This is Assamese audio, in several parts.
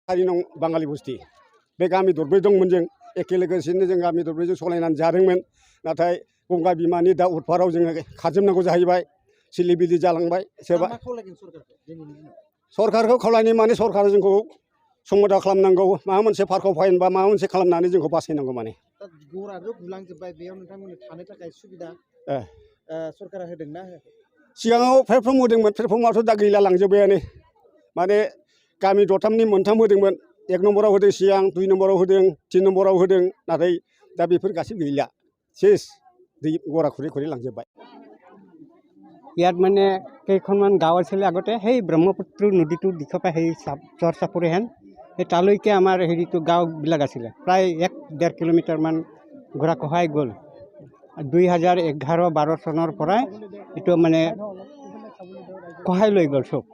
हारि नं बाङालि बस्ति बे गामि दरब्रै दंमोन जों एखे लोगोसेनो जों गामि दरब्रैजों सलायनानै जादोंमोन नाथाय गंगा बिमानि दा उदफाराव जोङो खारजोबनांगौ जाहैबाय सिलिबिलि जालांबाय सोरबा सरकारखौ खावलायनो माने सरकारा जोंखौ संबोदा खालामनांगौ माबा मोनसे पार्कआव फाइन बा माबा मोनसे खालामनानै जोंखौ बासायनांगौ माने गौराबो बुलांजोबबाय बेयाव नोंथांमोननो थानो थाखाय सुबिदा सरकारा होदोंना होआखै सिगाङाव प्लेटफर्म होदोंमोन प्लेटफर्माथ' दा गैला लांजोब्बायानो माने गामि दरथामनि मोनथाम होदोंमोन एक नम्बराव होदों सिगां 2 नम्बराव होदों 3 नम्बराव होदों नाथाय दा बेफोर गासिबो गैला सेस दै गरा खुरै खुरै लांजोब्बाय ইয়াত মানে কেইখনমান গাঁও আছিলে আগতে সেই ব্ৰহ্মপুত্ৰ নদীটোৰ দিশৰ পৰা সেই চৰ চাপৰিহেন সেই তালৈকে আমাৰ হেৰিটো গাঁওবিলাক আছিলে প্ৰায় 1-1.5 কিলোমিটাৰমান গৰাখহাই গ'ল 2011-12 চনৰ পৰাই এইটো মানে খহাই লৈ গ'ল চব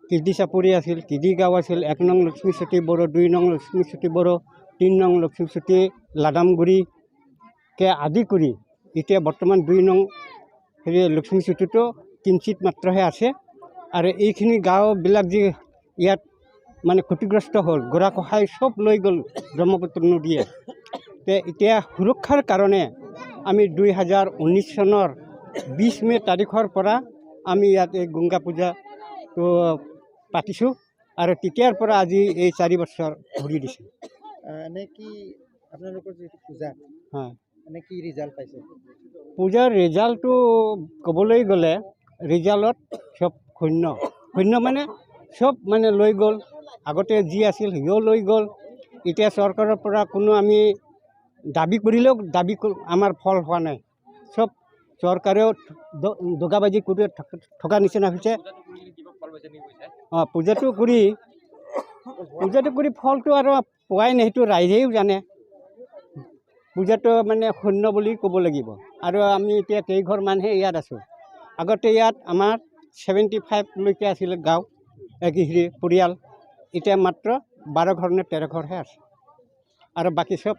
কিদি চাপৰি আছিল কিদি গাঁও আছিল 1 নং লক্ষ্মীচুটি বড়ো 2 নং লক্ষ্মীচুটি বড়ো 3 নং লক্ষ্মীচুটি লাদামগুৰিকে আদি কৰি এতিয়া বৰ্তমান 2 নং হেৰি লক্ষ্মীচুটিটো কিঞ্চিত মাত্ৰহে আছে আৰু এইখিনি গাঁওবিলাক যি ইয়াত মানে ক্ষতিগ্ৰস্ত হ'ল গৰাখহাই চব লৈ গ'ল ব্ৰহ্মপুত্ৰ নদীয়ে এতিয়া সুৰক্ষাৰ কাৰণে আমি 2019 চনৰ 20 মে তাৰিখৰ পৰা আমি ইয়াত এই গংগা পূজাটো পাতিছোঁ আৰু তেতিয়াৰ পৰা আজি এই 4 বছৰ ঘূৰি দিছে এনে কি আপোনালোকৰ যিটো পূজা হয় এনে কি ৰিজাল্ট পাইছে পূজাৰ ৰিজাল্টটো ক'বলৈ গ'লে ৰিজাল্টত চব শূন্য মানে চব মানে লৈ গ'ল আগতে যি আছিল সিও লৈ গ'ল এতিয়া চৰকাৰৰ পৰা কোনো আমি দাবী কৰিলেও আমাৰ ফল হোৱা নাই চব চৰকাৰেও দগাবাজি কৰি থকা নিচিনা হৈছে পূজাটো কৰি ফলটো আৰু পোৱাই নাই সেইটো ৰাইজেও জানে পূজাটো মানে শূন্য বুলি ক'ব লাগিব আৰু আমি এতিয়া কেইঘৰ মানুহে ইয়াত আছোঁ আগতে ইয়াত আমাৰ 75 লৈকে আছিলে গাঁও একেহেৰি পৰিয়াল এতিয়া মাত্ৰ 12 ঘৰ নে 13 ঘৰহে আছে আৰু বাকী চব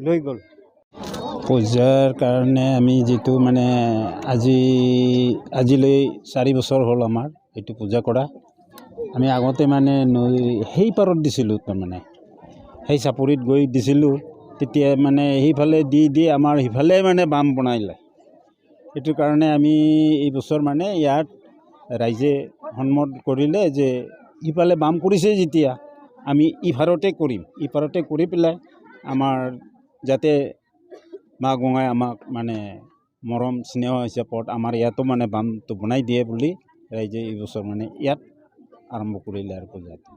লৈ গ'ল পূজাৰ কাৰণে আমি যেটো মানে আজিলৈ 4 বছৰ হ'ল আমাৰ এইটো পূজা কৰা আমি আগতে মানে সেই পাৰত দিছিলোঁ তাৰমানে সেই চাপৰিত গৈ দিছিলোঁ তেতিয়া মানে সেইফালে দি আমাৰ সিফালে মানে বাম বনাইলে এইটো কাৰণে আমি এই বছৰ মানে ইয়াত ৰাইজে সন্মত কৰিলে যে ইফালে বাম কৰিছে যেতিয়া আমি ইফাৰতে কৰি পেলাই আমাৰ যাতে মা গঙাই আমাক মানে মৰম স্নেহ হিচাপত আমাৰ ইয়াতো মানে বামটো বনাই দিয়ে বুলি ৰাইজে এই বছৰ মানে ইয়াত আৰম্ভ কৰিলে আৰু পূজাটো